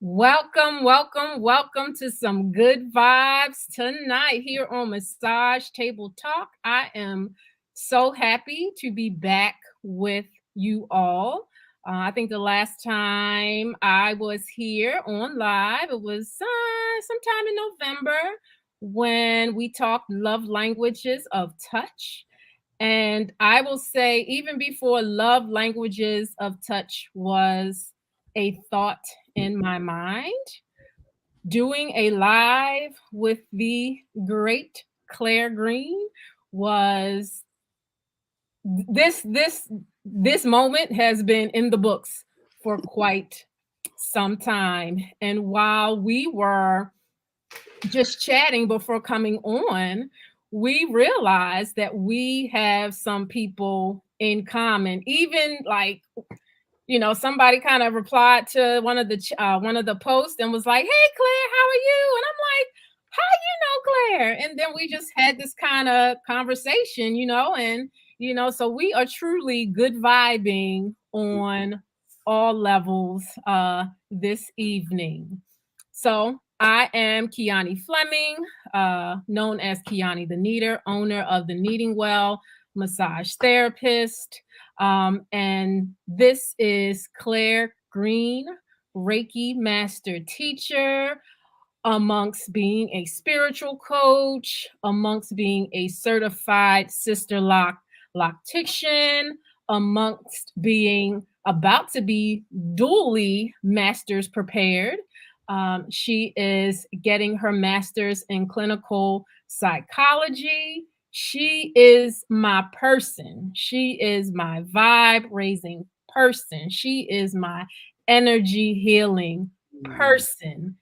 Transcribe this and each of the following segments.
Welcome, welcome, welcome to some good vibes tonight here on Massage Table Talk. I am so happy to be back with you all. I think the last time I was here on live, it was sometime in November when we talked love languages of touch. And I will say, even before love languages of touch was a thought in my mind, doing a live with the great Claire Green was this moment has been in the books for quite some time. And while we were just chatting before coming on, we realized that we have some people in common. Even like, somebody kind of replied to one of the posts and was like, "Hey Claire, how are you?" And I'm like, "How you know Claire?" And then we just had this kind of conversation, and so we are truly good vibing on all levels this evening. So I am Kiani Fleming, known as Kiani the Kneader, owner of the Kneading Well massage therapist. And this is Claire Green, Reiki master teacher, amongst being a spiritual coach, amongst being a certified sister loctician, amongst being about to be dually masters prepared. She is getting her master's in clinical psychology. She is my person. She is my vibe raising person. She is my energy healing person.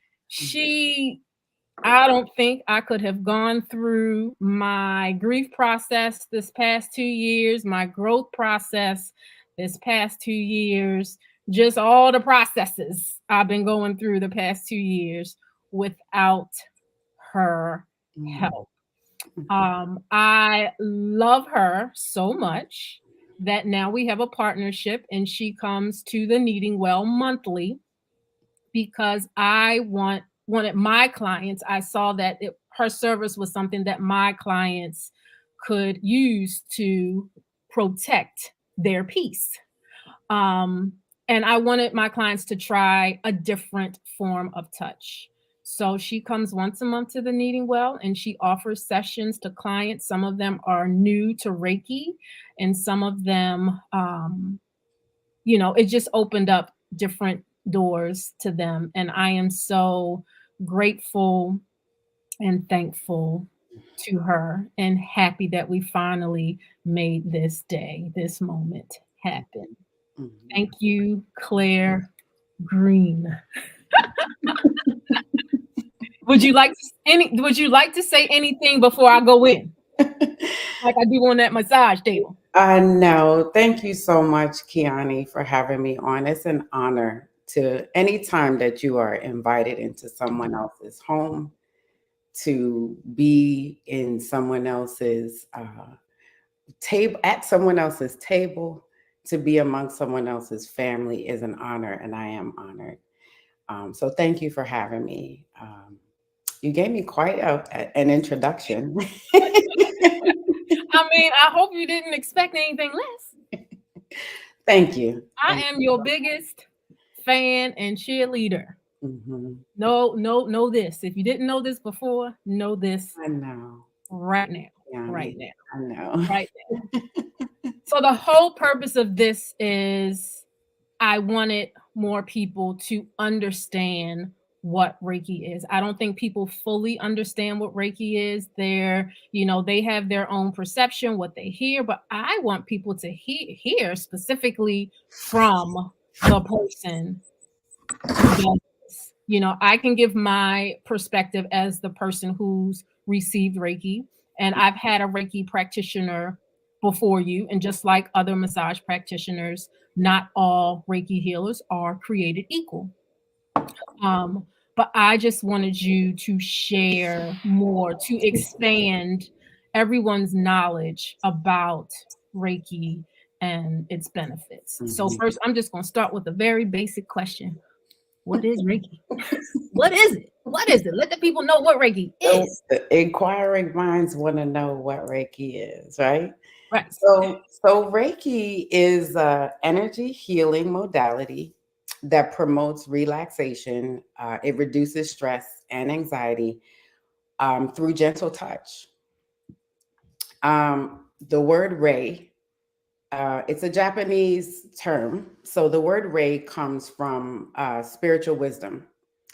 I don't think I could have gone through my grief process this past 2 years, my growth process this past 2 years, just all the processes I've been going through the past 2 years without her help. I love her so much that now we have a partnership, and she comes to the Kneading Well monthly because I wanted my clients. I saw that her service was something that my clients could use to protect their peace. And I wanted my clients to try a different form of touch. So she comes once a month to the Kneading Well, and she offers sessions to clients. Some of them are new to Reiki, and some of them, it just opened up different doors to them. And I am so grateful and thankful to her and happy that we finally made this day, this moment happen. Thank you, Claire Green. Would you like to say anything before I go in? Like I do on that massage table. No, thank you so much, Kiani, for having me on. It's an honor to any time that you are invited into someone else's home, to be in someone else's table, at someone else's table, to be among someone else's family is an honor, and I am honored. So thank you for having me. You gave me quite an introduction. I mean, I hope you didn't expect anything less. Thank you. I am your biggest fan and cheerleader. Mm-hmm. Know this. If you didn't know this before, know this. I know. Right now. Yeah, right now. I know. Right now. So the whole purpose of this is I wanted more people to understand what Reiki is. I don't think people fully understand what Reiki is. They have their own perception, what they hear, but I want people to hear specifically from the person who does this. I can give my perspective as the person who's received Reiki, and I've had a Reiki practitioner before you, and just like other massage practitioners, not all Reiki healers are created equal. But I just wanted you to share more, to expand everyone's knowledge about Reiki and its benefits. So Mhm. first, I'm just going to start with a very basic question. What is Reiki? What is it? What is it? Let the people know what Reiki So is. the inquiring minds want to know what Reiki is, right? Right. So Reiki is a energy healing modality that promotes relaxation. It reduces stress and anxiety through gentle touch. The word Rei, it's a Japanese term. So the word Rei comes from spiritual wisdom.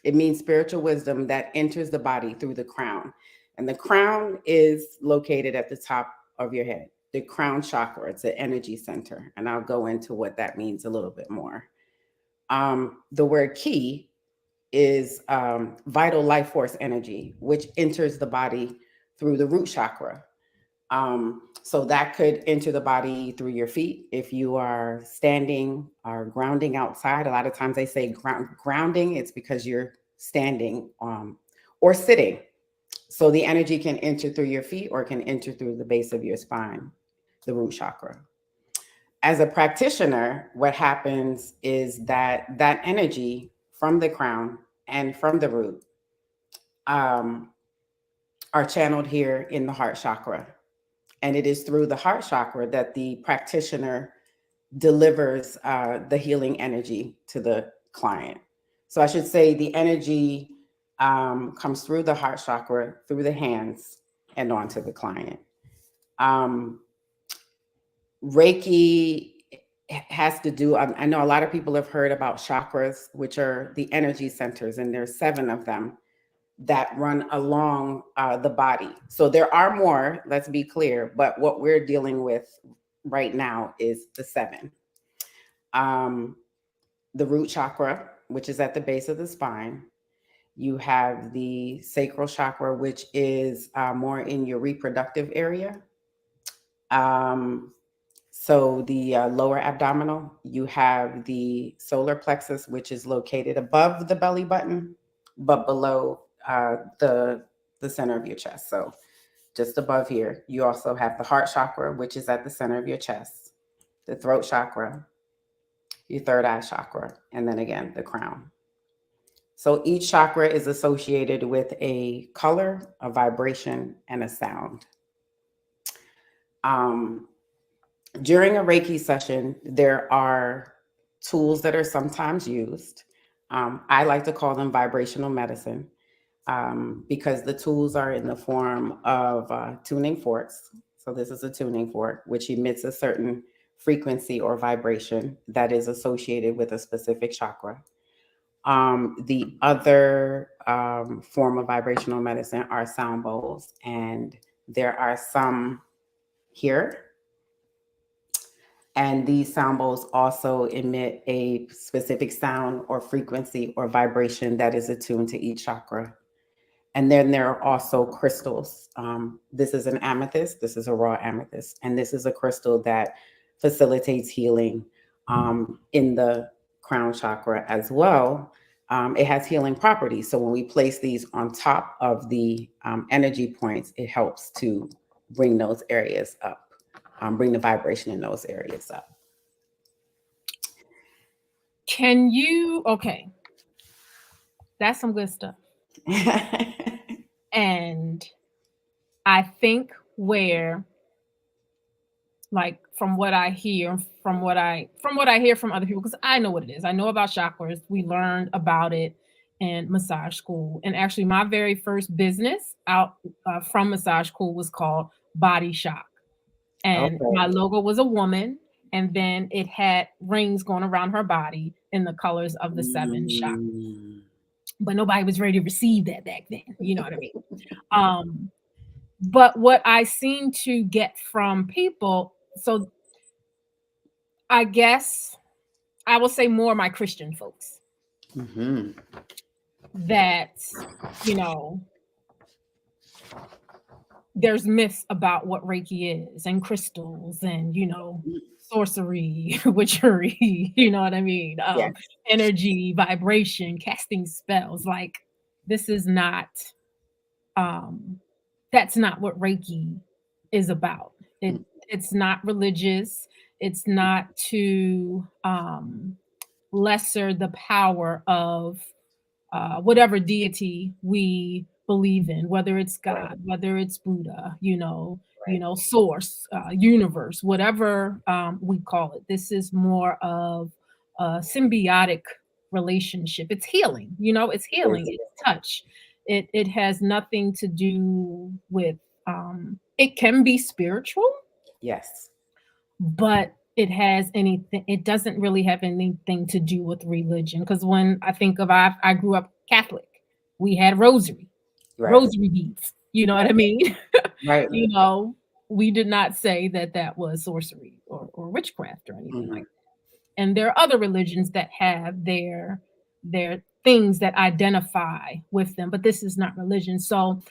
It means spiritual wisdom that enters the body through the crown. And the crown is located at the top of your head, the crown chakra. It's an energy center. And I'll go into what that means a little bit more. The word ki is vital life force energy, which enters the body through the root chakra. So that could enter the body through your feet. If you are standing or grounding outside, a lot of times they say grounding, it's because you're standing or sitting. So the energy can enter through your feet or can enter through the base of your spine, the root chakra. As a practitioner, what happens is that that energy from the crown and from the root um, are channeled here in the heart chakra. And it is through the heart chakra that the practitioner delivers the healing energy to the client. So I should say the energy comes through the heart chakra, through the hands, and onto the client. Um, Reiki has to do, I know a lot of people have heard about chakras, which are the energy centers, and there's 7 of them that run along the body. So there are more, let's be clear, but what we're dealing with right now is the 7. Um, the root chakra, which is at the base of the spine. You have the sacral chakra, which is more in your reproductive area. Um, so the lower abdominal, you have the solar plexus, which is located above the belly button, but below the center of your chest. So just above here, you also have the heart chakra, which is at the center of your chest, the throat chakra, your third eye chakra, and then again the crown. So each chakra is associated with a color, a vibration, and a sound. Um, During a Reiki session, there are tools that are sometimes used. I like to call them vibrational medicine because the tools are in the form of tuning forks. So, this is a tuning fork, which emits a certain frequency or vibration that is associated with a specific chakra. The other form of vibrational medicine are sound bowls, and there are some here, and these sound bowls also emit a specific sound or frequency or vibration that is attuned to each chakra. And then there are also crystals. This is an amethyst. This is a raw amethyst. And this is a crystal that facilitates healing in the crown chakra as well. It has healing properties. So when we place these on top of the energy points, it helps to bring those areas up, bring the vibration in those areas up. Can you, okay, that's some good stuff. And I think where, like, from what I hear, from what I hear from other people, because I know what it is. I know about chakras. We learned about it in massage school. And actually, my very first business out from massage school was called Body Shock. And Okay. my logo was a woman, and then it had rings going around her body in the colors of the 7 chakras. Mm. But nobody was ready to receive that back then. You know what I mean? But what I seem to get from people, so I guess I will say more my Christian folks Mm-hmm. that, you know, there's myths about what Reiki is and crystals and, you know, sorcery, witchery, you know what I mean? Yeah. Energy, vibration, casting spells. Like, this is not, um, that's not what Reiki is about. It's not religious. It's not to lesser the power of whatever deity we believe in, whether it's Right. God, whether it's Buddha, Right. source, universe, whatever we call it. This is more of a symbiotic relationship. It's healing, it's It healing, is. it's touch. It has nothing to do with it can be spiritual, Yes. but it doesn't really have anything to do with religion. Because when I think of I grew up Catholic, we had Right. rosary beads, you know what I mean? Right. you know we did not say that that was sorcery or witchcraft or anything like Mhm. that. And there are other religions that have their things that identify with them, but this is not religion. So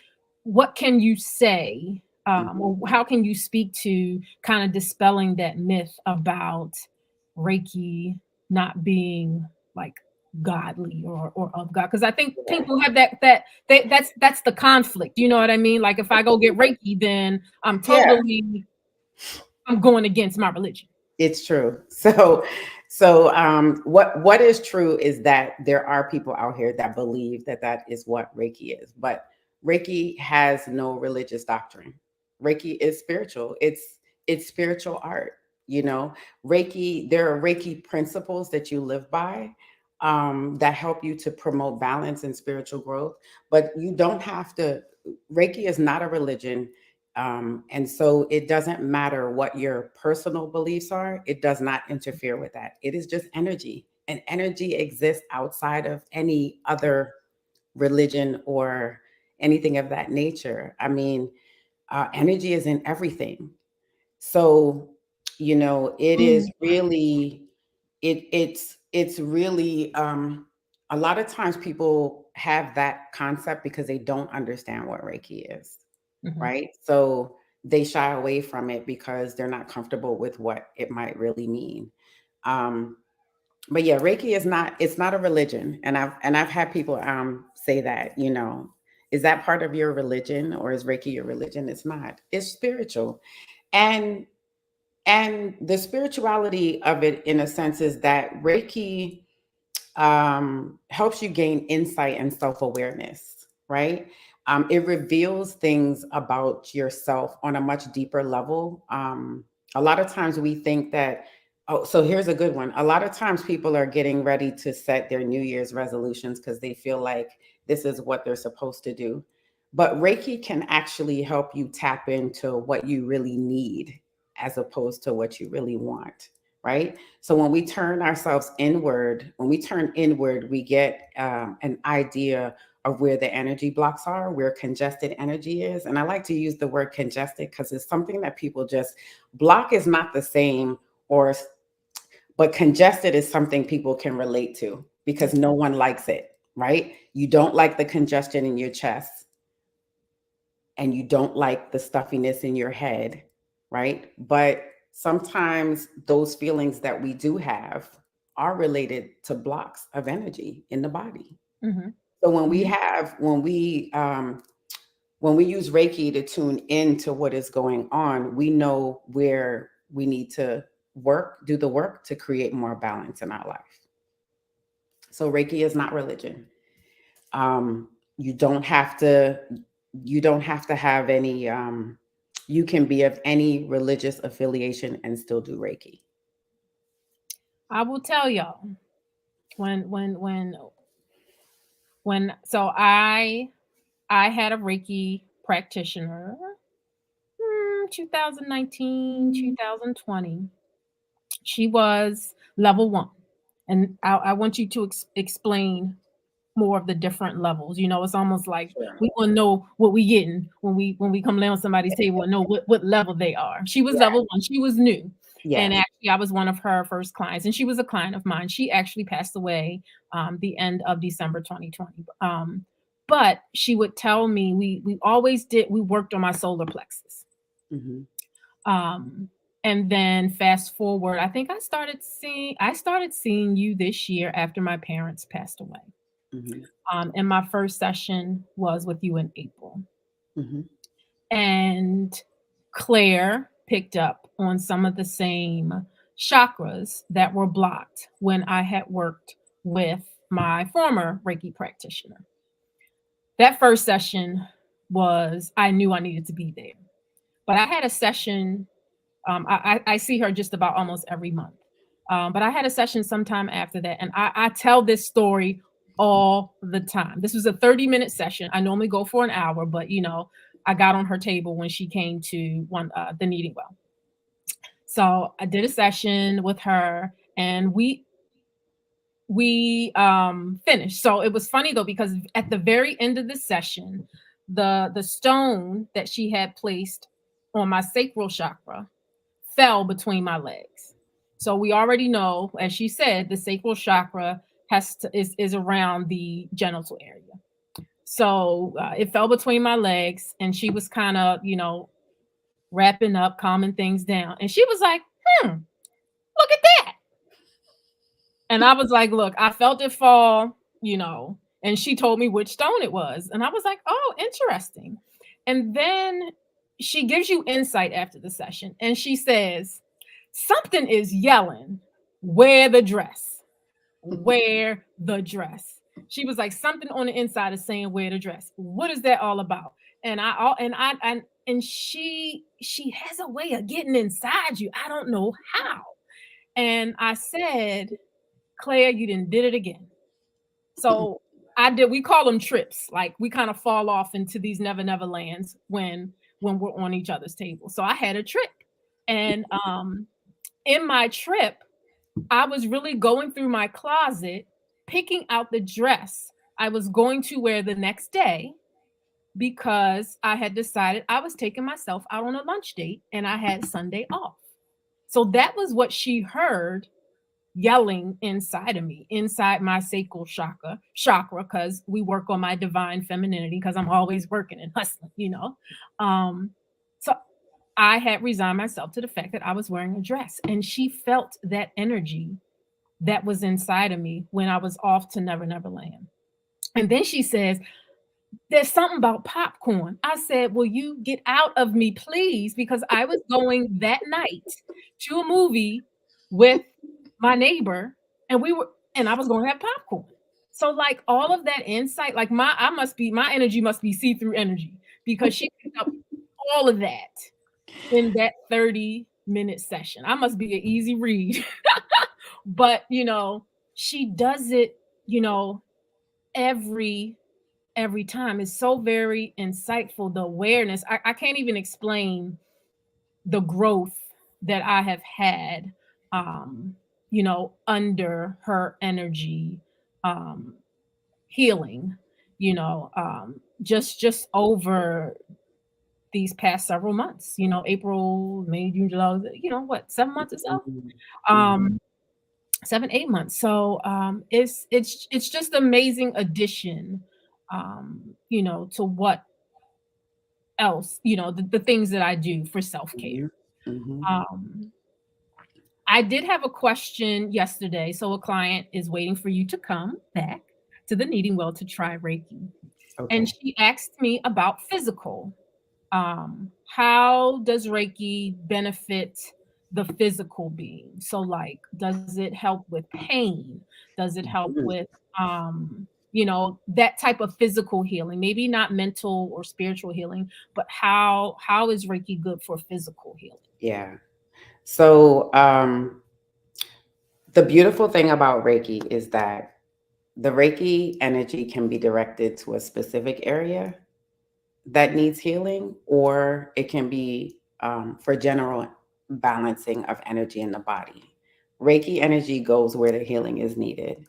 what can you say, Mhm. or how can you speak to kind of dispelling that myth about Reiki not being like godly or of God? Because I think Yeah. people have that's the conflict. You know what I mean? Like if I go get Reiki, then Yeah. I'm going against my religion. It's true. So what is true is that there are people out here that believe that that is what Reiki is, but Reiki has no religious doctrine. Reiki is spiritual. It's spiritual art. You know, Reiki. There are Reiki principles that you live by that help you to promote balance and spiritual growth. But you don't have to. Reiki is not a religion. And so it doesn't matter what your personal beliefs are, it does not interfere with that. It is just energy, and energy exists outside of any other religion or anything of that nature. I mean, energy is in everything. So, it is Mm, really, it's really, a lot of times people have that concept because they don't understand what Reiki is, mhm. right? So they shy away from it because they're not comfortable with what it might really mean. Um, but yeah, Reiki is not, it's not a religion. And I've had people say that, is that part of your religion or is Reiki your religion? It's not. It's spiritual. And the spirituality of it in a sense is that Reiki helps you gain insight and self awareness, right? It reveals things about yourself on a much deeper level. A lot of times we think that, oh, so here's a good one. A lot of times people are getting ready to set their New Year's resolutions because they feel like this is what they're supposed to do. But Reiki can actually help you tap into what you really need as opposed to what you really want, right? So when we turn inward, we get an idea of where the energy blocks are, where congested energy is. And I like to use the word congested because it's something that people just block is not the same, or but congested is something people can relate to because Yeah. no one likes it, right? You don't like the congestion in your chest and you don't like the stuffiness in your head, right? But sometimes those feelings that we do have are related to blocks of energy in the body. Mhm. So Mhm. when we use Reiki to tune into what is going on, we know where we need to do the work to create more balance in our life. So Reiki is not religion. Um, you don't have to have any you can be of any religious affiliation and still do Reiki. I will tell y'all when when when so I had a Reiki practitioner, 2019, 2020. She was level 1. And I want you to explain more of the different levels. It's almost like Sure. we want to know what we getting when we come lay on somebody's table and know what level they are. She was Yeah. level 1. She was new. And Yes. actually, I was one of her first clients, and she was a client of mine. She actually passed away the end of December 2020. But she would tell me we worked on my solar plexus. Hmm. Um, and then fast forward, I think I started seeing you this year after my parents passed away. Hmm. And my first session was with you in April. Hmm. And Claire picked up on some of the same chakras that were blocked when I had worked with my former Reiki practitioner. That first session was, I knew I needed to be there. But I had a session, I see her just about almost every month. But I had a session sometime after that, and I tell this story all the time. This was a 30-minute session. I normally go for an hour, but I got on her table when she came to the Kneading Well. So I did a session with her, and we finished. So it was funny though, because at the very end of the session, the stone that she had placed on my sacral chakra fell between my legs. So we already know, as she said, the sacral chakra is around the genital area. So it fell between my legs, and she was kind of wrapping up, calming things down, and she was like, look at that. And I was like, look, I felt it fall, and she told me which stone it was. And I was like, oh, interesting. And then she gives you insight after the session, and she says, something is yelling, wear the dress, wear the dress. She was like, something on the inside is saying, wear the dress. What is that all about? And she has a way of getting inside you. I don't know how. And I said, Claire, you did it again. So we call them trips. Like, we kind of fall off into these never lands when we're on each other's table. So I had a trip. And in my trip, I was really going through my closet, picking out the dress I was going to wear the next day, because I had decided I was taking myself out on a lunch date and I had Sunday off. So that was what she heard yelling inside of me, inside my sacral chakra, because we work on my divine femininity, because I'm always working and hustling. So I had resigned myself to the fact that I was wearing a dress, and she felt that energy that was inside of me when I was off to Never Land. And then she says, there's something about popcorn. I said, will you get out of me, please? Because I was going that night to a movie with my neighbor, and I was going to have popcorn. So like all of that insight, like my energy must be see-through energy, because she picked up all of that in that 30-minute session. I must be an easy read. But she does it, every time. It's so very insightful. The awareness, I can't even explain the growth that I have had, under her energy, healing, just over these past several months, April, May, June, July, what, 7 months or so? Mhm. 7, 8 months. So it's just amazing addition, to what else, the things that I do for self-care. Mhm. Mhm. Um, I did have a question yesterday. So a client is waiting for you to come back to the Kneading Well to try Reiki. And Okay. she asked me about physical. How does Reiki benefit the physical being? So like, does it help with pain? Does it help Mhm. with that type of physical healing? Maybe not mental or spiritual healing, but how is Reiki good for physical healing? Yeah. So the beautiful thing about Reiki is that the Reiki energy can be directed to a specific area that needs healing, or it can be for general balancing of energy in the body. Reiki energy goes where the healing is needed.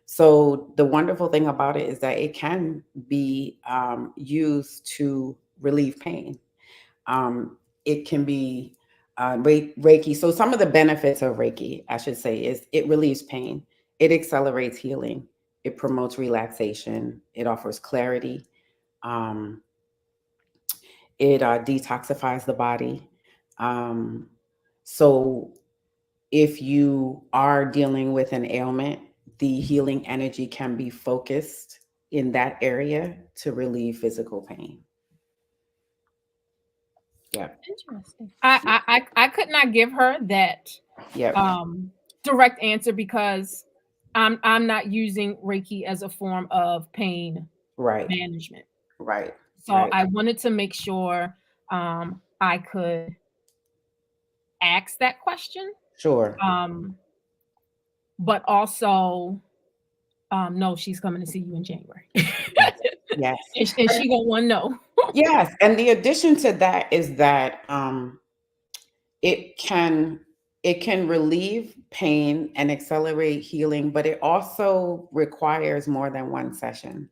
So the wonderful thing about it is that it can be used to relieve pain. It can be Reiki. So some of the benefits of Reiki, I should say, is it relieves pain, it accelerates healing, it promotes relaxation, it offers clarity. Um, it detoxifies the body. Um, so if you are dealing with an ailment, the healing energy can be focused in that area to relieve physical pain. Yep. Interesting. I could not give her that Yep. direct answer because I'm not using Reiki as a form of pain Right. management. Right. So Right. I wanted to make sure I could ask that question, Sure. um, but also no, she's coming to see you in January, Yes. Yes. and she gonna want to know. Yes. And the addition to that is that it can it can relieve pain and accelerate healing, but it also requires more than one session.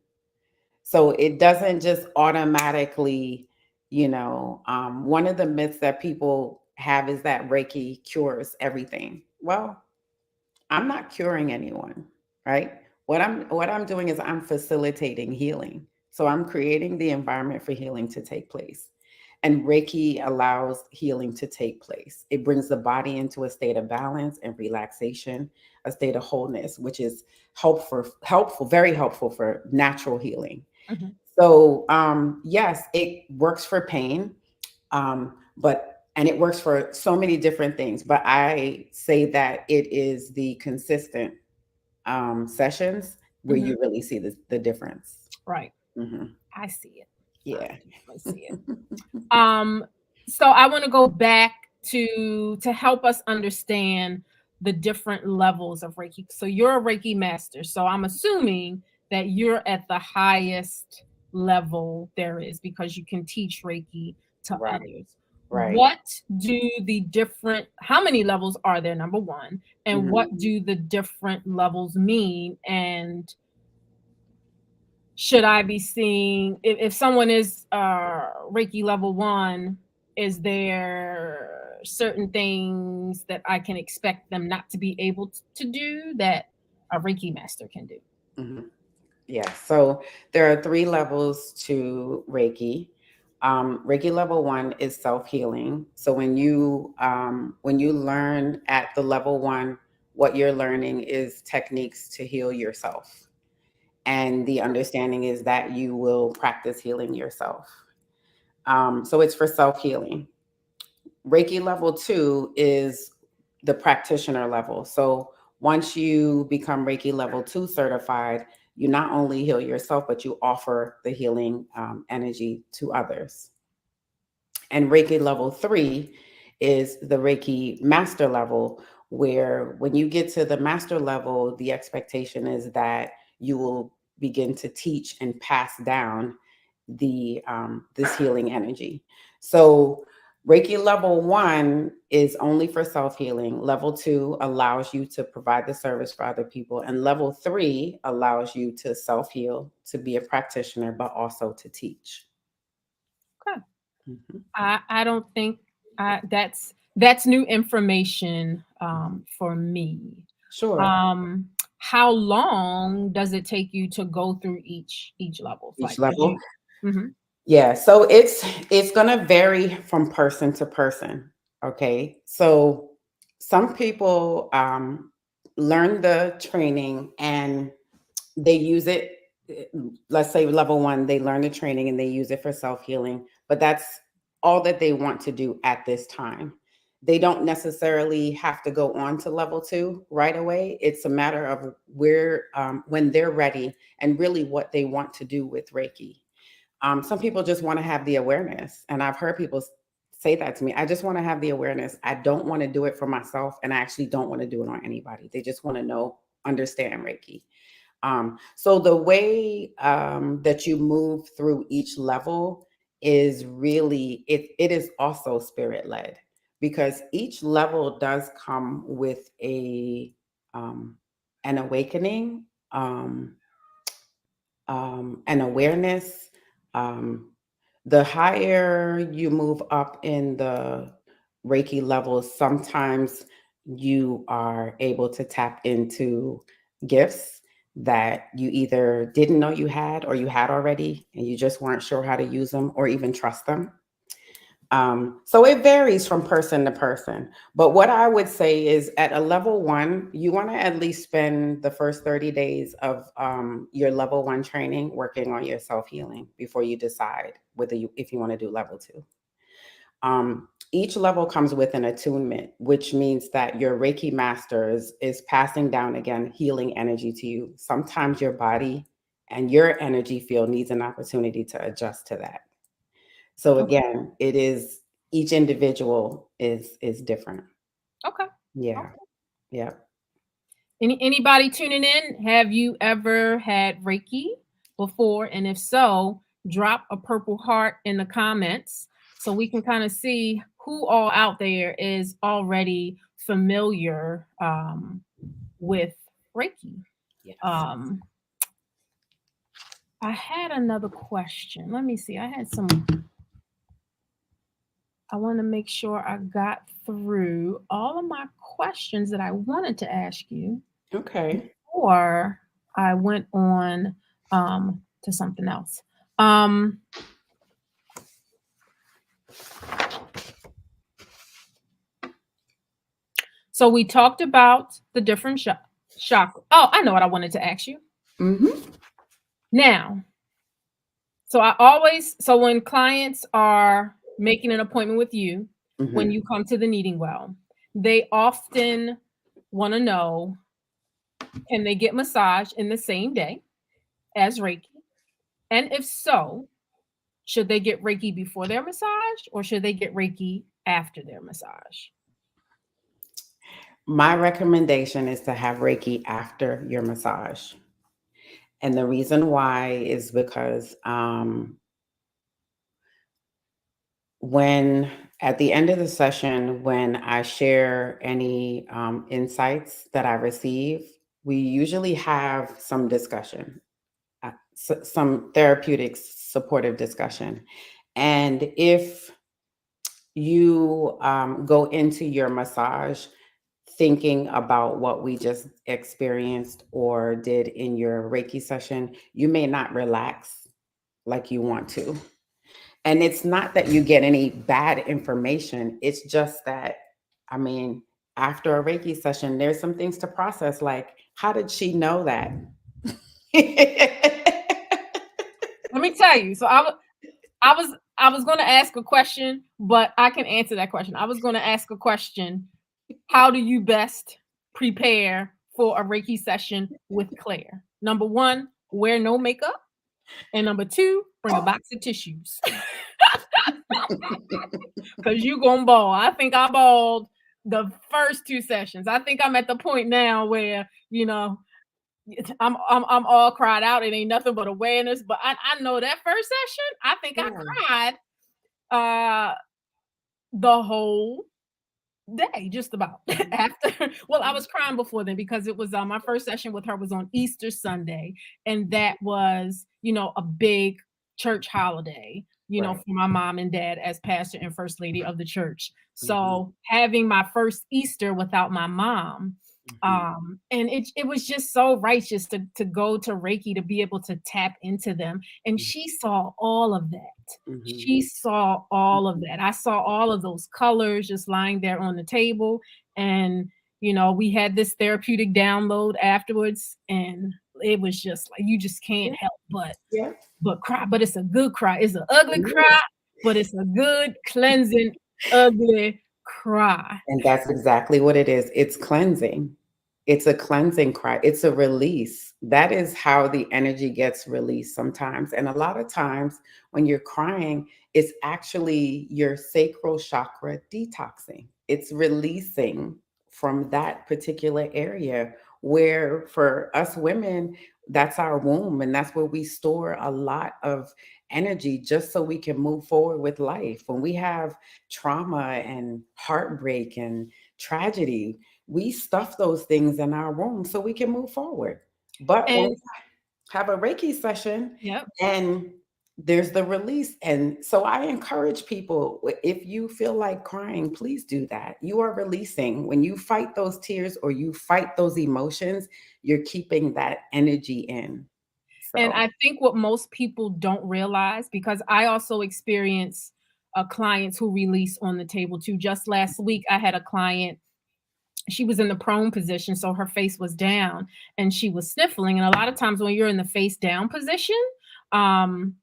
So it doesn't just automatically, one of the myths that people have is that Reiki cures everything. Well, I'm not curing anyone, right? What I'm doing is I'm facilitating healing. So I'm creating the environment for healing to take place. And Reiki allows healing to take place. It brings the body into a state of balance and relaxation, a state of wholeness, which is very helpful for natural healing. Mhm. So yes, it works for pain, but it works for so many different things. But I say that it is the consistent sessions where Mhm. you really see the difference. Right. Hmm. I see it. I Yeah. definitely see it. Um, so I want to go back to help us understand the different levels of Reiki. So you're a Reiki master. So I'm assuming that you're at the highest level there is because you can teach Reiki to Right. others. Right. What do the different, how many levels are there, number one? And Hmm. what do the different levels mean? And should I be seeing if someone is Reiki level one, is there certain things that I can expect them not to be able to do that a Reiki master can do? Hmm. Yeah. So there are three levels to Reiki. Reiki level one is self healing. So when you learn at the level one, what you're learning is techniques to heal yourself. And the understanding is that you will practice healing yourself. So it's for self healing. Reiki level two is the practitioner level. So once you become Reiki level two certified, you not only heal yourself, but you offer the healing energy to others. And Reiki level three is the Reiki master level, where when you get to the master level, the expectation is that you will begin to teach and pass down this healing energy. So Reiki level one is only for self healing. Level two allows you to provide the service for other people, and level three allows you to self heal, to be a practitioner, but also to teach. Okay. Mhm. I don't think that's new information Mhm. for me. Sure. Um, how long does it take you to go through each level? Each Like, could level. you? Mhm. Yeah, so it's going to vary from person to person. Okay, so some people learn the training and they use it. Let's say level one, they learn the training and they use it for self healing, but that's all that they want to do at this time. They don't necessarily have to go on to level two right away. It's a matter of where when they're ready and really what they want to do with Reiki. Some people just want to have the awareness. And I've heard people say that to me. I just want to have the awareness. I don't want to do it for myself. And I actually don't want to do it on anybody. They just want to know, understand Reiki. So the way that you move through each level is really, it is also spirit led because each level does come with um, an awakening. An awareness. Um, the higher you move up in the Reiki levels, sometimes you are able to tap into gifts that you either didn't know you had or you had already and you just weren't sure how to use them or even trust them. So it varies from person to person. But what I would say is at a level one, you want to at least spend the first 30 days of your level one training working on your self healing before you decide if you want to do level two. Each level comes with an attunement, which means that your Reiki master is passing down again healing energy to you. Sometimes your body and your energy field needs an opportunity to adjust to that. So Okay. again, it is each individual is different. Okay. Yeah. Yeah. Anybody tuning in, have you ever had Reiki before? And if so, drop a purple heart in the comments so we can kind of see who all out there is already familiar with Reiki. Yes. I had another question. Let me see. I want to make sure I got through all of my questions that I wanted to ask you Okay. before I went on to something else. So we talked about the different chakra. Oh, I know what I wanted to ask you. Mm-hmm. Now, so when clients are making an appointment with you, when Mm-hmm. you come to the kneading well, they often want to know, can they get massage in the same day as Reiki? And if so, should they get Reiki before their massage or should they get Reiki after their massage? My recommendation is to have Reiki after your massage. And the reason why is because when at the end of the session, when I share any insights that I receive, we usually have some discussion, some therapeutic supportive discussion. And if you go into your massage thinking about what we just experienced or did in your Reiki session, you may not relax like you want to. And it's not that you get any bad information. It's just that, I mean, after a Reiki session, there's some things to process. Like, how did she know that? Let me tell you. So I was going to ask a question, but I can answer that question. I was going to ask a question. How do you best prepare for a Reiki session with Claire? Number one, wear no makeup. And number two, bring a box of tissues. Because you gonna ball. I think I balled the first two sessions. I think I'm at the point now where, I'm all cried out. It ain't nothing but awareness. But I know that first session, I think I cried the whole day, just about. After, well, I was crying before then because it was my first session with her was on Easter Sunday, and that was a big church holiday, Right. for my mom and dad as pastor and first lady of the church. Mhm. So having my first Easter without my mom, Mhm. and it was just so righteous to go to Reiki, to be able to tap into them, and she saw all of that. Mhm. She saw all of that. I saw all of those colors just lying there on the table. And, we had this therapeutic download afterwards. And it was just like, you just can't help Yeah. but cry. But it's a good cry. It's an ugly It cry, is. but it's a good, cleansing, ugly cry. And that's exactly what it is. It's cleansing. It's a cleansing cry. It's a release. That is how the energy gets released sometimes. And a lot of times when you're crying, it's actually your sacral chakra detoxing. It's releasing from that particular area where for us women, that's our womb. And that's where we store a lot of energy just so we can move forward with life. When we have trauma and heartbreak and tragedy, we stuff those things in our room so we can move forward. But when And we have a Reiki session yep. and there's the release. And so I encourage people, if you feel like crying, please do that. You are releasing. When you fight those tears or you fight those emotions, you're keeping that energy in. And So, I think what most people don't realize, because I also experience clients who release on the table too. Just last week, I had a client. She was in the prone position, so her face was down, and she was sniffling. And a lot of times, when you're in the face down position, um,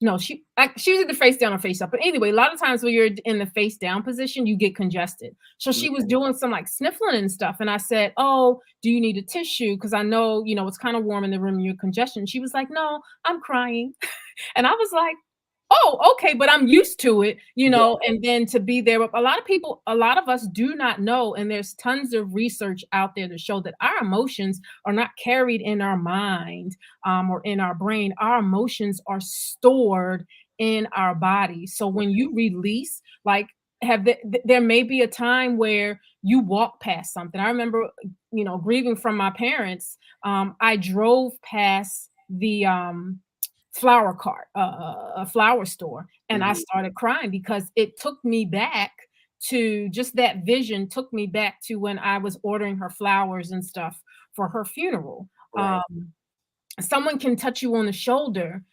No, she was either face down or face up. But anyway, a lot of times when you're in the face down position, you get congested. So she was Okay. doing some like sniffling and stuff. And I said, "Oh, do you need a tissue? Because I know, it's kind of warm in the room and you're congestion." She was like, "No, I'm crying." And I was like, "Oh, okay, but I'm used to it, Yeah. and then to be there with a lot of people, a lot of us do not know, and there's tons of research out there to show that our emotions are not carried in our mind, or in our brain. Our emotions are stored in our body. So when you release, like, there may be a time where you walk past something. I remember, grieving from my parents. I drove past the flower cart, a flower store, and I Mhm. started crying because it took me back to just that vision took me back to when I was ordering her flowers and stuff for her funeral. Right. Someone can touch you on the shoulder,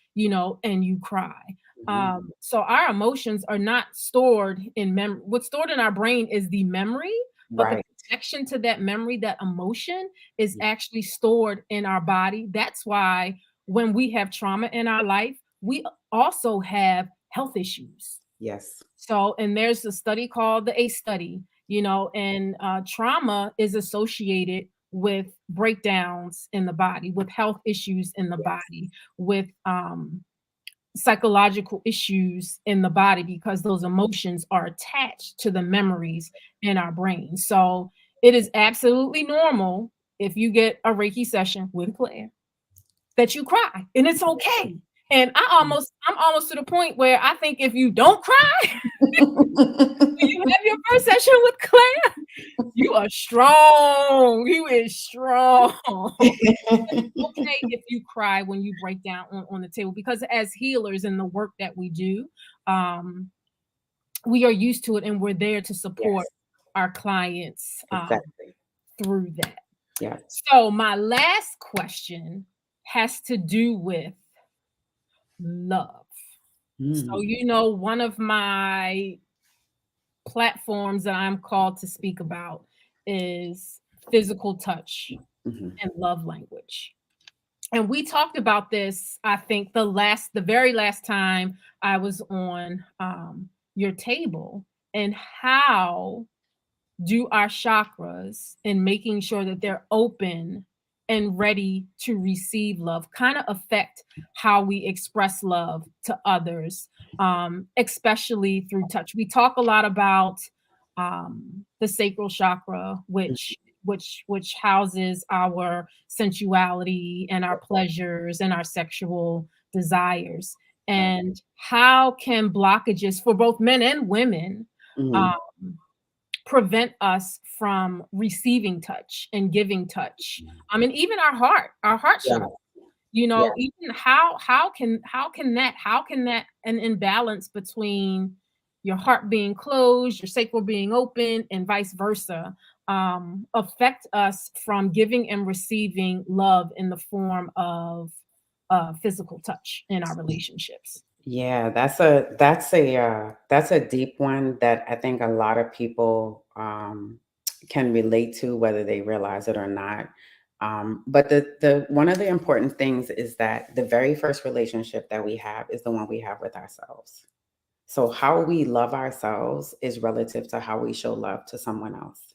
and you cry. Mhm. So our emotions are not stored in memory. What's stored in our brain is the memory, but the Right. connection to that memory, that emotion, is Yeah. actually stored in our body. That's why when we have trauma in our life, we also have health issues. Yes. So, and there's a study called the ACE study, and trauma is associated with breakdowns in the body, with health issues in the Yes. body, with psychological issues in the body, because those emotions are attached to the memories in our brain. So, it is absolutely normal if you get a Reiki session with Claire that you cry, and it's okay. And I'm almost to the point where I think if you don't cry when you have your first session with Claire, you are strong. You is strong. Okay if you cry when you break down on the table, because as healers in the work that we do, um, we are used to it and we're there to support Yes. our clients Exactly. through that. Yeah. So my last question has to do with love. So, Mm. one of my platforms that I'm called to speak about is physical touch Mhm. and love language. And we talked about this, I think, the very last time I was on your table, and how do our chakras and making sure that they're open and ready to receive love kind of affect how we express love to others, especially through touch. We talk a lot about the sacral chakra, Mhm. which houses our sensuality and our pleasures and our sexual desires, Right. and how can blockages for both men and women Mhm. um, prevent us from receiving touch and giving touch. And even our heart Yeah. chakra, Yeah. even how can that an imbalance between your heart being closed, your sacral being open, and vice versa, affect us from giving and receiving love in the form of physical touch in our relationships. Yeah, that's a deep one that I think a lot of people can relate to, whether they realize it or not. But the one of the important things is that the very first relationship that we have is the one we have with ourselves. So how we love ourselves is relative to how we show love to someone else.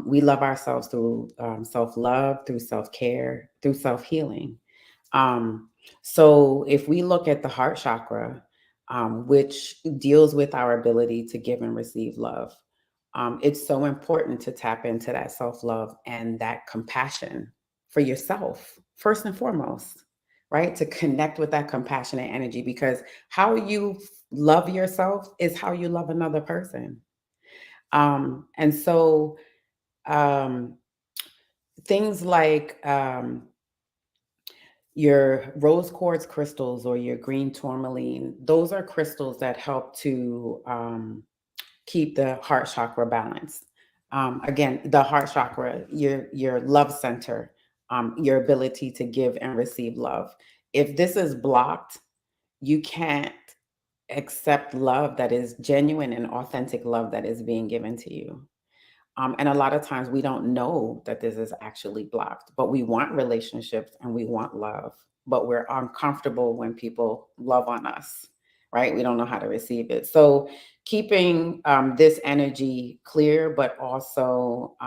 We love ourselves through self love, through self care, through self healing. Um, so if we look at the heart chakra, which deals with our ability to give and receive love, it's so important to tap into that self love and that compassion for yourself, first and foremost, right? To connect with that compassionate energy, because how you love yourself is how you love another person. And so, um, things like your rose quartz crystals or your green tourmaline, those are crystals that help to keep the heart chakra balanced. Again, the heart chakra, your love center, your ability to give and receive love. If this is blocked, you can't accept love that is genuine and authentic love that is being given to you. And a lot of times we don't know that this is actually blocked, but we want relationships and we want love, but we're uncomfortable when people love on us, right? We don't know how to receive it. So keeping this energy clear, but also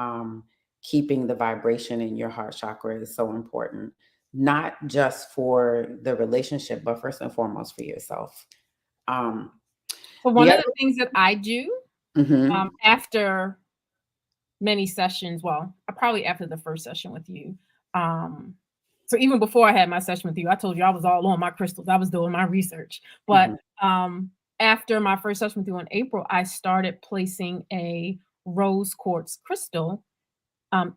keeping the vibration in your heart chakra is so important, not just for the relationship, but first and foremost for yourself. Um, So one the of other, the things that I do Mhm, after many sessions, well, probably after the first session with you. Um, so even before I had my session with you, I told you I was all on my crystals. I was doing my research. But mhm, after my first session with you in April, I started placing a rose quartz crystal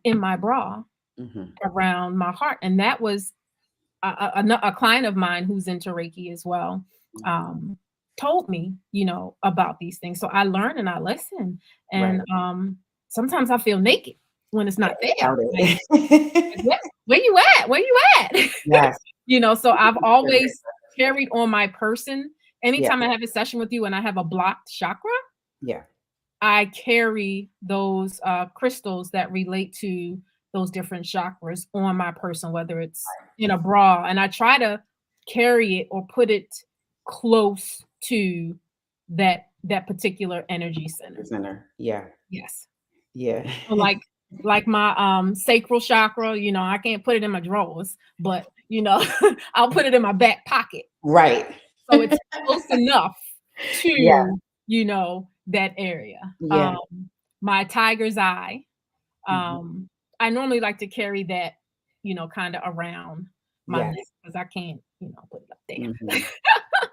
in my bra mhm, around my heart. And that was a client of mine who's into Reiki as well, um, told me, about these things. So I learn and I listen. And right. sometimes I feel naked when it's not there. About Like, it. where you at? Where you at? Yes. So I've always carried on my person. Yeah, Anytime I have a session with you and I have a blocked chakra, yeah, I carry those crystals that relate to those different chakras on my person, whether it's in a bra, and I try to carry it or put it close to that particular energy center. center. Yeah, Yes. yeah. So like my sacral chakra, I can't put it in my drawers, but I'll put it in my back pocket. Right. So it's close enough Yeah, to, that area. yeah. My tiger's eye, Mhm. um, I normally like to carry that, kind of around my neck Yes. because I can't, put it up there.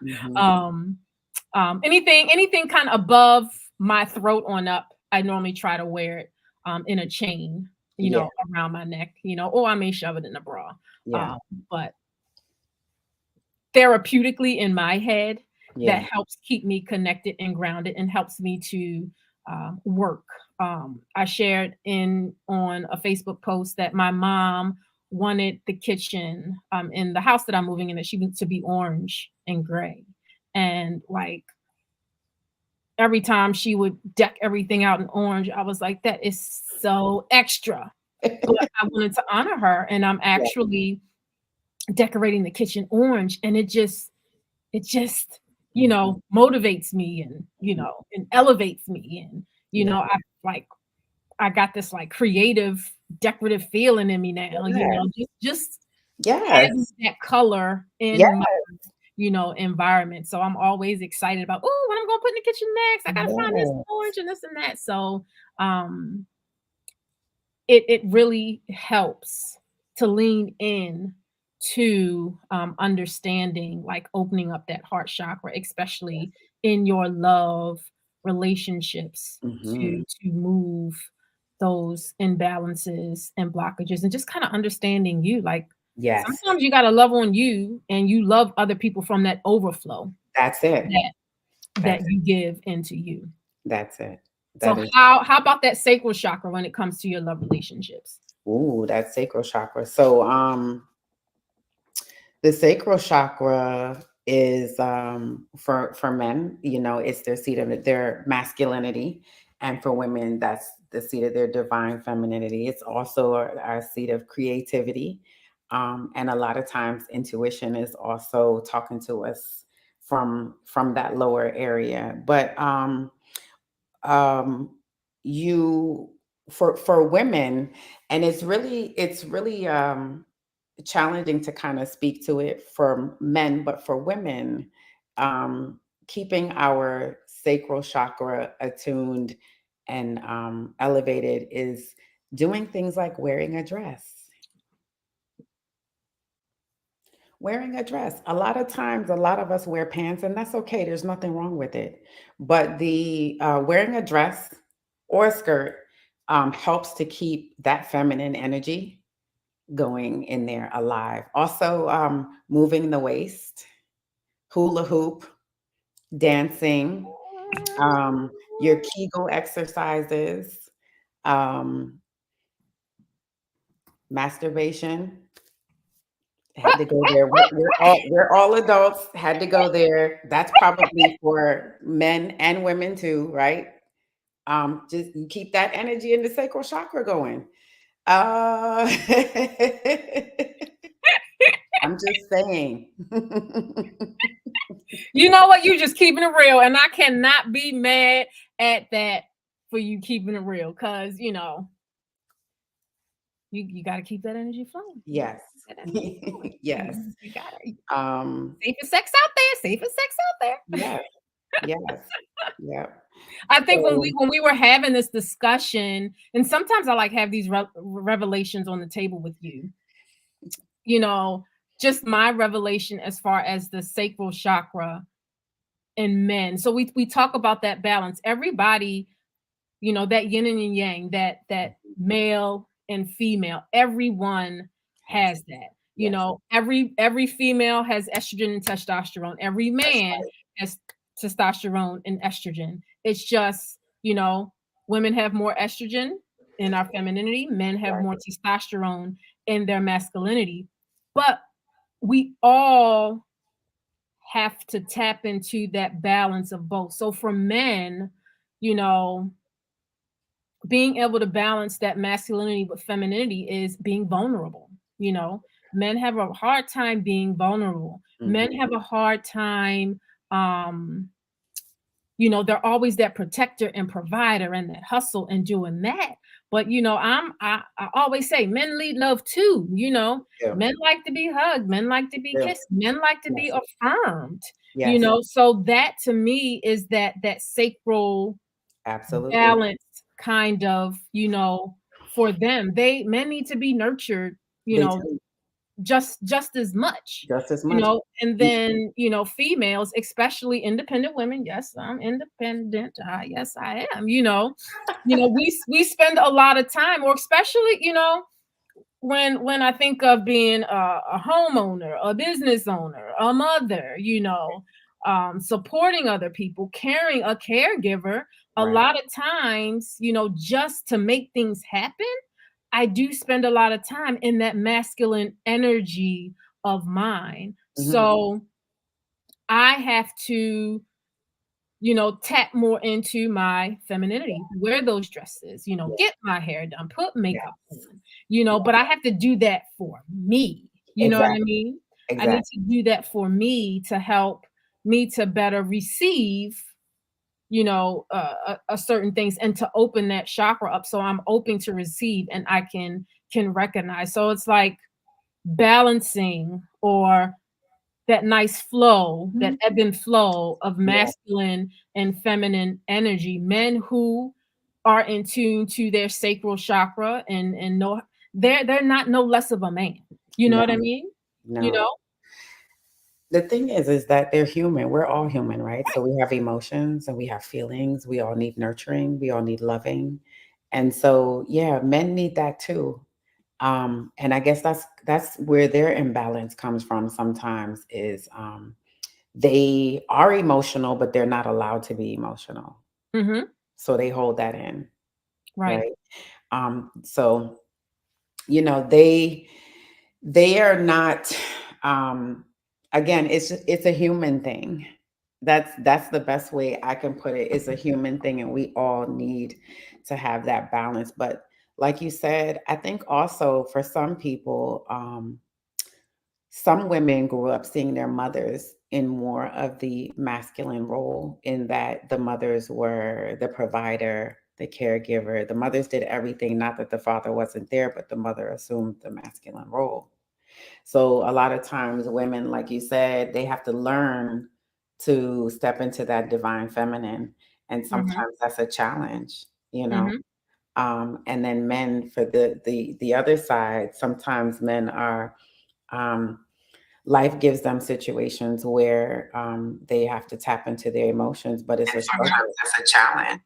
Mhm, mhm. um, anything kind of above my throat on up, I normally try to wear it in a chain, Yeah, around my neck, or I may shove it in a bra. yeah, Um, but therapeutically in my head, that yeah. helps keep me connected and grounded and helps me to work. I shared in on a Facebook post that my mom wanted the kitchen in the house that I'm moving in, that she wants to be orange and gray. And like every time she would deck everything out in orange, I was like, that is so extra. But I wanted to honor her, and I'm Yeah, actually decorating the kitchen orange, and it just mhm, motivates me, and mhm. and elevates me, and Yeah. I like I got this like creative decorative feeling in me now, Yeah. just having Yes. that color Yeah. in my environment. So I'm always excited about, oh, what I'm gonna put in the kitchen next. I gotta find this Yeah. orange and this and that. So um it really helps to lean in to understanding, like opening up that heart chakra, especially in your love relationships, Mhm. to move those imbalances and blockages, and just kind of understanding you. Like Yes. sometimes you got to love on you, and you love other people from that overflow That's it. that That's it. you give into you. That's it. That So is how about that sacral chakra when it comes to your love relationships? ooh, that sacral chakra. So, the sacral chakra is for men, it's their seat of their masculinity, and for women, that's the seat of their divine femininity. It's also our seat of creativity, and a lot of times, intuition is also talking to us from that lower area. But um, you for women, and it's really challenging to kind of speak to it for men, but for women, um, keeping our sacral chakra attuned and elevated is doing things like wearing a dress. Wearing a dress. A lot of times, a lot of us wear pants, and that's okay. There's nothing wrong with it. But the wearing a dress or a skirt helps to keep that feminine energy going in there alive. Also, moving the waist, hula hoop, dancing, your Kegel exercises, um, masturbation. Had to go there. We're all adults. Had to go there. That's probably for men and women too, right? Just keep that energy in the sacral chakra going. Uh, I'm just saying. You know what? You just keeping it real, and I cannot be mad at that for you keeping it real, because you got to keep that energy flowing. Yes. That energy flowing. Yes. You got it. Um, Safe as sex out there. Safe as sex out there. yes. Yes. Yeah. I think when So, we were having this discussion, and sometimes I like have these revelations on the table with you. Just my revelation as far as the sacral chakra in men. So we talk about that balance. Everybody, that yin and yang, that male and female, everyone yes. has that. Yes. Every female has estrogen and testosterone. Every That's man right. has testosterone and estrogen. It's just, women have more estrogen in our femininity, men have Right. more testosterone in their masculinity. But we all have to tap into that balance of both. So for men, you know, being able to balance that masculinity with femininity is being vulnerable. Men have a hard time being vulnerable. Men Mhm. have a hard time, um, they're always that protector and provider and that hustle and doing that. But I always say men lead love too. Yeah. Men like to be hugged, men like to be Yeah. kissed, men like to be Yes. affirmed. Yes. So that to me is that sacral Absolutely. balance kind of, for them. Men need to be nurtured, you They know, do just as much, just as much. and You then, females, especially independent women. Yes, I'm independent. Yes, I am. We spend a lot of time, or especially, when I think of being a homeowner, a business owner, a mother, supporting other people, caring, a caregiver, a right. lot of times, just to make things happen, I do spend a lot of time in that masculine energy of mine. Mhm. So I have to, tap more into my femininity, wear those dresses, Yeah. get my hair done, put makeup Yes. on, but I have to do that for me. You know what I Exactly. mean? I need Exactly. to do that for me to help me to better receive, a certain things, and to open that chakra up so I'm open to receive and I can recognize. So it's like balancing, or that nice flow, that Mhm. ebb and flow of Yeah. masculine and feminine energy. Men who are in tune to their sacral chakra and know they're not no less of a man. You know No. what I mean? You No. know? The thing is that they're human. We're all human, right? So we have emotions and we have feelings. We all need nurturing. We all need loving. And so, yeah, men need that too. And I guess that's where their imbalance comes from sometimes is they are emotional, but they're not allowed to be emotional. Mhm. So they hold that in, Right. right? So they are not um again, it's a human thing. That's the best way I can put it. It's a human thing, and we all need to have that balance. But like you said, I think also for some people, some women grew up seeing their mothers in more of the masculine role, in that the mothers were the provider, the caregiver. The mothers did everything, not that the father wasn't there, but the mother assumed the masculine role. So a lot of times women, like you said, they have to learn to step into that divine feminine. And Mhm. sometimes that's a challenge, you know. Mhm. And then men, for the other side, sometimes men are um life gives them situations where they have to tap into their emotions, but it's And a sometimes struggle. that's a challenge.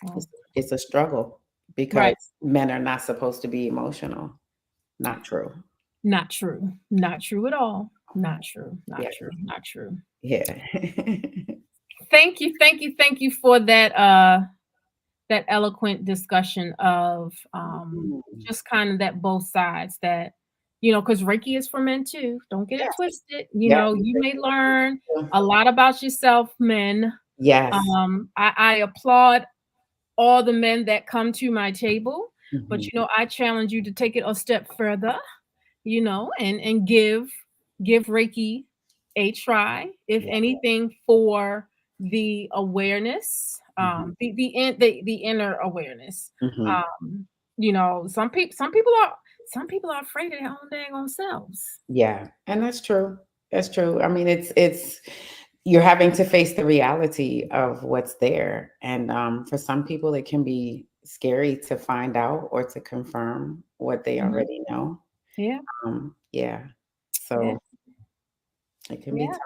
It's, Well, it's a struggle because right. men are not supposed to be emotional. Not true. Not true. Not true at all. Not true. Not Yeah. true. Not true. Yeah. Thank you. Thank you. Thank you for that eloquent discussion of Mm. just kind of that both sides, that because Reiki is for men too. Don't get it Yes. twisted. Yes. You may learn a lot about yourself, men. Yes. I applaud all the men that come to my table, but Mhm. I challenge you to take it a step further, and give Reiki a try, if Yeah. anything, for the awareness, Mhm. the inner awareness. Mhm. Some people are afraid of their own dang on selves. Yeah, and that's true. That's true. I mean, it's you're having to face the reality of what's there, and for some people, it can be scary to find out or to confirm what they Mhm. already know. Yeah, Yeah, yeah, so it can be yeah. tough.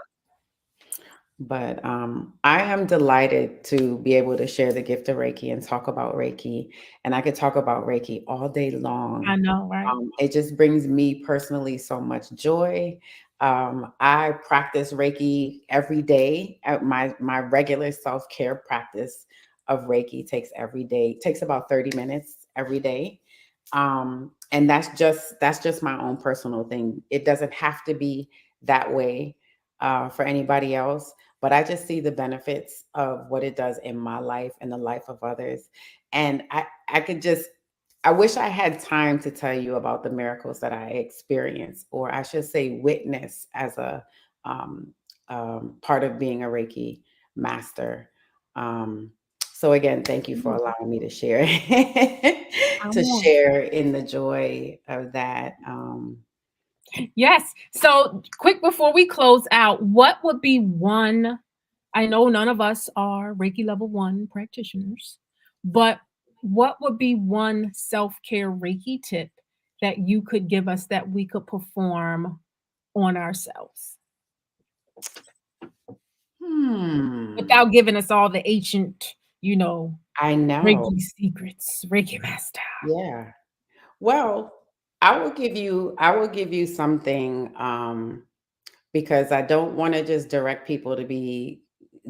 But I am delighted to be able to share the gift of Reiki and talk about Reiki, and I could talk about Reiki all day long. I know, right? It just brings me personally so much joy. I practice Reiki every day. My regular self care practice of Reiki takes about 30 minutes every day, and that's just my own personal thing. It doesn't have to be that way for anybody else, but I just see the benefits of what it does in my life and the life of others, and I could just I wish I had time to tell you about the miracles that I experienced, or I should say, witness as a um, part of being a Reiki master. Um, so again, thank you for Mm, allowing me to share, I to want. share in the joy of that. Yes. So, quick before we close out, what would be one? I know none of us are Reiki level one practitioners, but what would be one self care Reiki tip that you could give us that we could perform on ourselves Hmm. without giving us all the ancient, I know. Reiki secrets, Reiki master? Yeah. Well, I will give you something. Because I don't want to just direct people to be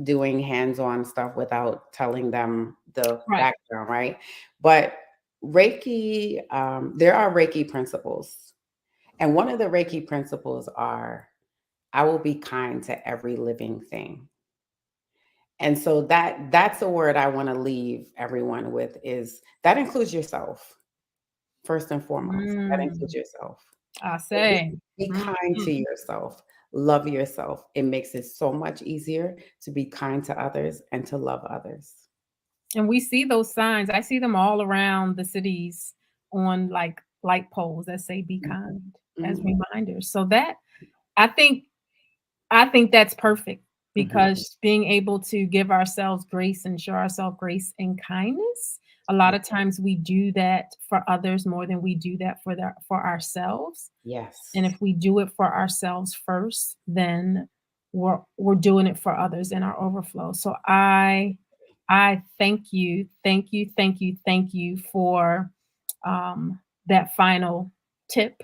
doing hands-on stuff without telling them the Right. background, right? But Reiki, there are Reiki principles. And one of the Reiki principles are I will be kind to every living thing. And so that's a word I want to leave everyone with is that includes yourself, first and foremost. That includes Mm, yourself. I So say. be kind to Mhm. yourself. Love yourself. It makes it so much easier to be kind to others and to love others. And we see those signs. I see them all around the cities on like light poles that say "Be Mhm, kind" as mhm, reminders. So that I think I think that's perfect mhm. because being able to give ourselves grace and show ourselves grace and kindness, a lot Yeah. of times we do that for others more than we do that for ourselves. And Yes. if we do it for ourselves first, then we're doing it for others in our overflow. So I thank you, thank you, thank you, thank you for that final tip.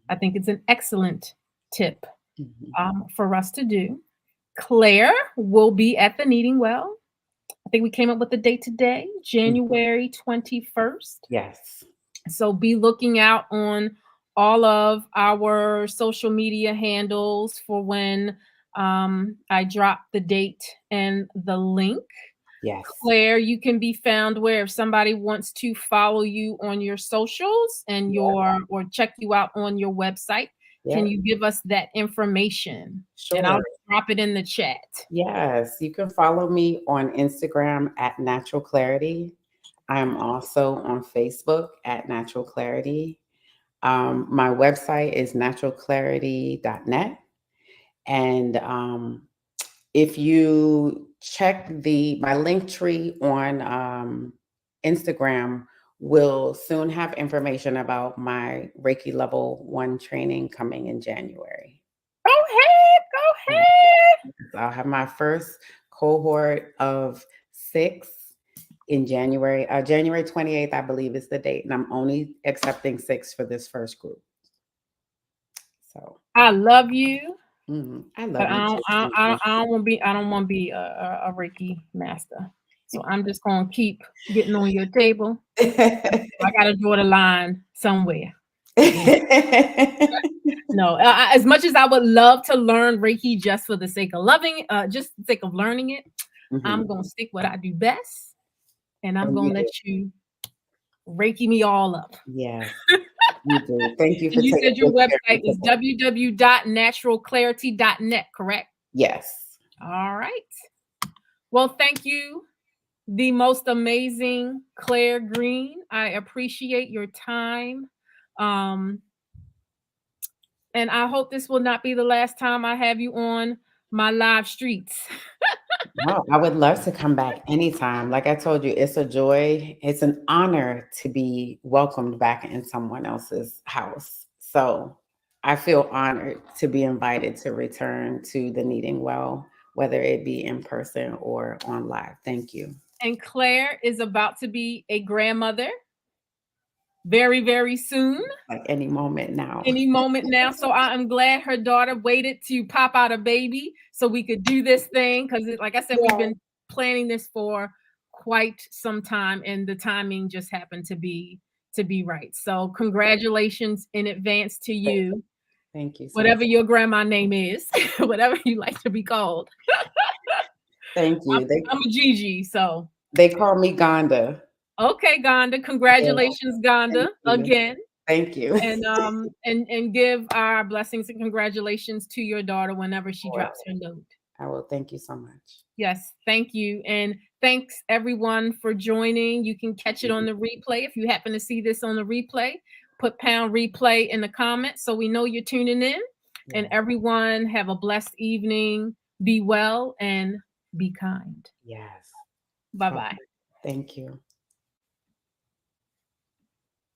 I Mhm, think it's an excellent tip mhm. for us to do. Claire will be at the Kneading Well. I think we came up with the date today, Mhm. January 21st. Yes. So be looking out on all of our social media handles for when I drop the date and the link. Yes. Claire, you can be found where if somebody wants to follow you on your socials and Yep. or check you out on your website, can Yep. you give us that information? And I'll Sure. drop it in the chat. Yes. You can follow me on Instagram at Natural Clarity. I am also on Facebook at Natural Clarity. My website is naturalclarity.net. And if you check the my link tree on Instagram, will soon have information about my Reiki level one training coming in January. Go ahead, go Mm. ahead. So I'll have my first cohort of 6 in January. January 28th, I believe, is the date, and I'm only accepting 6 for this first group. So I love you, I but love you I don't, too, I don't, I sweetie. don't, I don't want to be, I don't want to be a Reiki master. So I'm just gonna keep getting on your table. I gotta draw the line somewhere. Yeah. No, as much as I would love to learn Reiki just for the sake of loving, just the sake of learning it, Mhm. I'm gonna stick what I do best, and I'm And going you to do. let you Reiki me all up. Yes, you do. Thank you for And you taking said your good care website of is me. www.naturalclarity.net, correct? Yes. All right. Well, thank you, the most amazing Claire Green. I appreciate your time. Um, and I hope this will not be the last time I have you on my live streets. No, I would love to come back anytime. Like I told you, it's a joy. It's an honor to be welcomed back in someone else's house. So I feel honored to be invited to return to the Kneading Well, whether it be in person or on live. Thank you. And Claire is about to be a grandmother very, very soon. Like any moment now. Any moment now. So I'm glad her daughter waited to pop out a baby so we could do this thing. Because, like I said, we've Yeah. been planning this for quite some time, and the timing just happened to be right. So congratulations in advance to you, Thank you so much. whatever your grandma name is, whatever you like to be called. Thank you. I'm a Gigi, so They call me Gonda. okay, Gonda. Yeah. Congratulations, Thank Gonda, you. again. Thank you. And give our blessings and congratulations to your daughter whenever she drops her load. I will. Thank you so much. Yes, thank you. And thanks everyone for joining. You can catch it on the replay. If you happen to see this on the replay, put pound replay in the comments so we know you're tuning in. And everyone have a blessed evening. Be well and be kind. Yes. Bye-bye. Thank you.